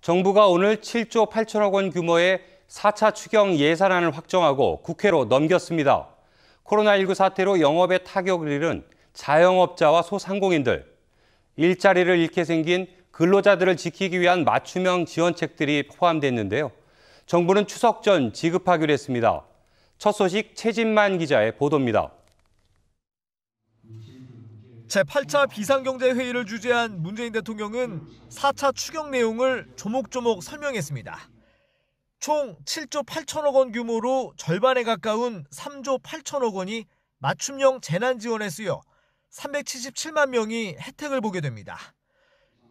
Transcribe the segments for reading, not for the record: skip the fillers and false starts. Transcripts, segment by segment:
정부가 오늘 7조 8천억 원 규모의 4차 추경 예산안을 확정하고 국회로 넘겼습니다. 코로나19 사태로 영업에 타격을 입은 자영업자와 소상공인들, 일자리를 잃게 생긴 근로자들을 지키기 위한 맞춤형 지원책들이 포함됐는데요. 정부는 추석 전 지급하기로 했습니다. 첫 소식 최진만 기자의 보도입니다. 제8차 비상경제회의를 주재한 문재인 대통령은 4차 추경 내용을 조목조목 설명했습니다. 총 7조 8천억 원 규모로 절반에 가까운 3조 8천억 원이 맞춤형 재난지원에 쓰여 377만 명이 혜택을 보게 됩니다.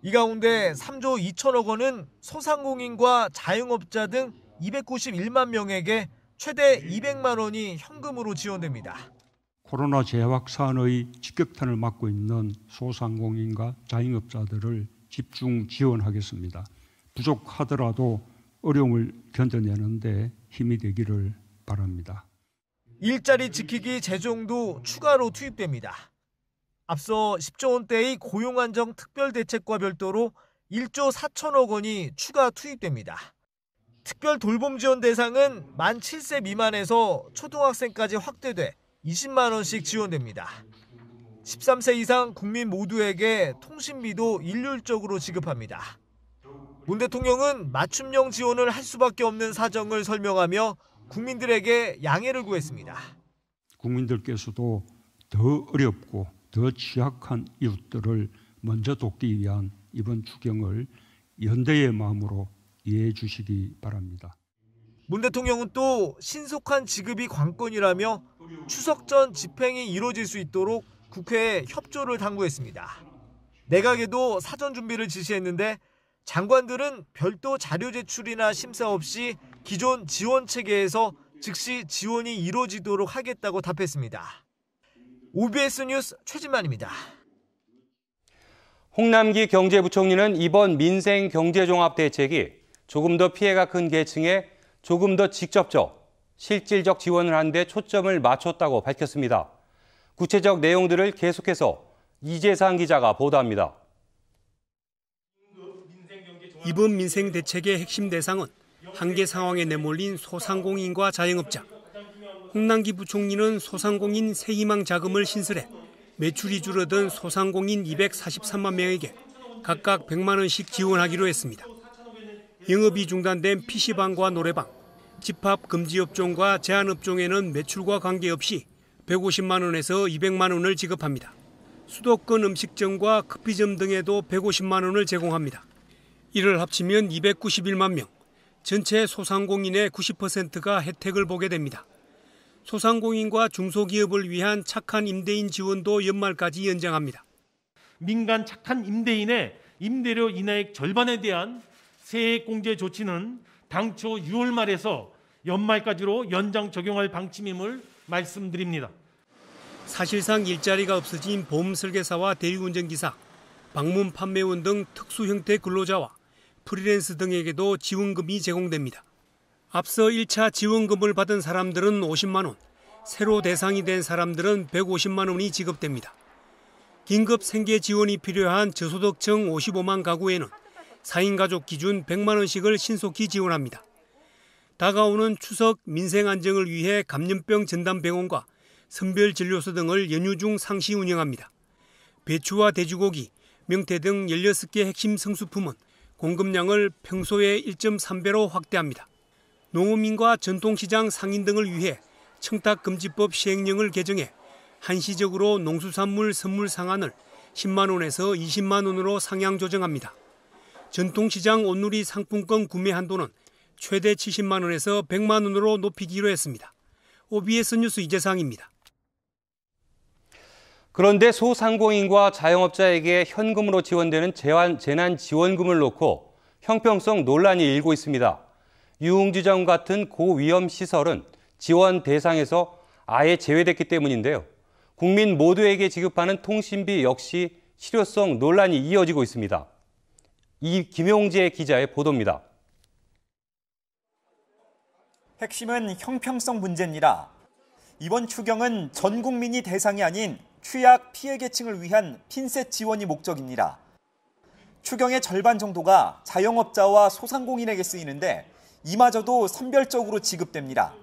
이 가운데 3조 2천억 원은 소상공인과 자영업자 등 291만 명에게 최대 200만 원이 현금으로 지원됩니다. 코로나 재확산의 직격탄을 맞고 있는 소상공인과 자영업자들을 집중 지원하겠습니다. 부족하더라도 어려움을 견뎌내는 데 힘이 되기를 바랍니다. 일자리 지키기 재정도 추가로 투입됩니다. 앞서 10조 원대의 고용안정 특별대책과 별도로 1조 4천억 원이 추가 투입됩니다. 특별 돌봄 지원 대상은 만 7세 미만에서 초등학생까지 확대돼 20만 원씩 지원됩니다. 13세 이상 국민 모두에게 통신비도 일률적으로 지급합니다. 문 대통령은 맞춤형 지원을 할 수밖에 없는 사정을 설명하며 국민들에게 양해를 구했습니다. 국민들께서도 더 어렵고 더 취약한 이웃들을 먼저 돕기 위한 이번 추경을 연대의 마음으로 이해해 주시기 바랍니다. 문 대통령은 또 신속한 지급이 관건이라며 추석 전 집행이 이루어질 수 있도록 국회에 협조를 당부했습니다. 내각에도 사전 준비를 지시했는데 장관들은 별도 자료 제출이나 심사 없이 기존 지원 체계에서 즉시 지원이 이루어지도록 하겠다고 답했습니다. OBS 뉴스 최진만입니다. 홍남기 경제부총리는 이번 민생 경제종합 대책이 조금 더 피해가 큰 계층에 조금 더 직접적, 실질적 지원을 하는 데 초점을 맞췄다고 밝혔습니다. 구체적 내용들을 계속해서 이재상 기자가 보도합니다. 이번 민생 대책의 핵심 대상은 한계 상황에 내몰린 소상공인과 자영업자. 홍남기 부총리는 소상공인 새희망 자금을 신설해 매출이 줄어든 소상공인 243만 명에게 각각 100만 원씩 지원하기로 했습니다. 영업이 중단된 PC방과 노래방, 집합 금지 업종과 제한 업종에는 매출과 관계없이 150만 원에서 200만 원을 지급합니다. 수도권 음식점과 커피점 등에도 150만 원을 제공합니다. 이를 합치면 291만 명, 전체 소상공인의 90%가 혜택을 보게 됩니다. 소상공인과 중소기업을 위한 착한 임대인 지원도 연말까지 연장합니다. 민간 착한 임대인의 임대료 인하액 절반에 대한 세액공제 조치는 당초 6월 말에서 연말까지로 연장 적용할 방침임을 말씀드립니다. 사실상 일자리가 없어진 보험설계사와 대리운전기사, 방문 판매원 등 특수 형태 근로자와 프리랜서 등에게도 지원금이 제공됩니다. 앞서 1차 지원금을 받은 사람들은 50만 원, 새로 대상이 된 사람들은 150만 원이 지급됩니다. 긴급 생계 지원이 필요한 저소득층 55만 가구에는 4인 가족 기준 100만 원씩을 신속히 지원합니다. 다가오는 추석 민생 안정을 위해 감염병 전담병원과 선별진료소 등을 연휴 중 상시 운영합니다. 배추와 돼지고기, 명태 등 16개 핵심 성수품은 공급량을 평소의 1.3배로 확대합니다. 농어민과 전통시장 상인 등을 위해 청탁금지법 시행령을 개정해 한시적으로 농수산물 선물 상한을 10만 원에서 20만 원으로 상향 조정합니다. 전통시장 온누리 상품권 구매 한도는 최대 70만 원에서 100만 원으로 높이기로 했습니다. OBS 뉴스 이재상입니다. 그런데 소상공인과 자영업자에게 현금으로 지원되는 재난지원금을 놓고 형평성 논란이 일고 있습니다. 유흥주점 같은 고위험 시설은 지원 대상에서 아예 제외됐기 때문인데요. 국민 모두에게 지급하는 통신비 역시 실효성 논란이 이어지고 있습니다. 김용재 기자의 보도입니다. 핵심은 형평성 문제입니다. 이번 추경은 전 국민이 대상이 아닌 취약 피해 계층을 위한 핀셋 지원이 목적입니다. 추경의 절반 정도가 자영업자와 소상공인에게 쓰이는데 이마저도 선별적으로 지급됩니다.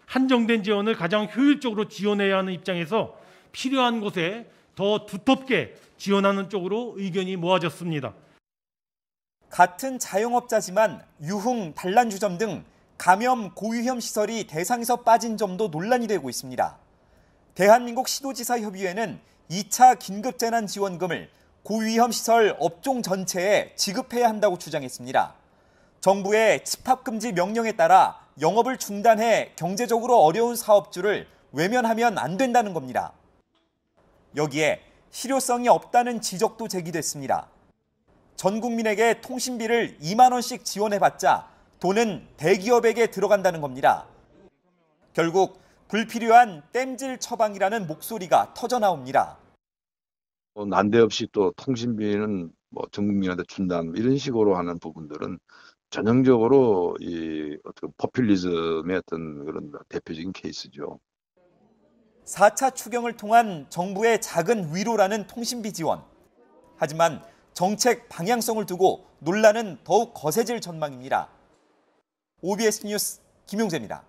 한정된 지원을 가장 효율적으로 지원해야 하는 입장에서 필요한 곳에 더 두텁게 지원하는 쪽으로 의견이 모아졌습니다. 같은 자영업자지만 유흥, 단란주점 등 감염 고위험 시설이 대상에서 빠진 점도 논란이 되고 있습니다. 대한민국 시도지사협의회는 2차 긴급재난지원금을 고위험 시설 업종 전체에 지급해야 한다고 주장했습니다. 정부의 집합금지 명령에 따라 영업을 중단해 경제적으로 어려운 사업주를 외면하면 안 된다는 겁니다. 여기에 실효성이 없다는 지적도 제기됐습니다. 전 국민에게 통신비를 2만 원씩 지원해봤자 돈은 대기업에게 들어간다는 겁니다. 결국 불필요한 땜질 처방이라는 목소리가 터져나옵니다. 난데없이 또 통신비는 전 국민한테 준다 이런 식으로 하는 부분들은 전형적으로 이 어떤 포퓰리즘의 어떤 그런 대표적인 케이스죠. 4차 추경을 통한 정부의 작은 위로라는 통신비 지원. 하지만 정책 방향성을 두고 논란은 더욱 거세질 전망입니다. OBS 뉴스 김용재입니다.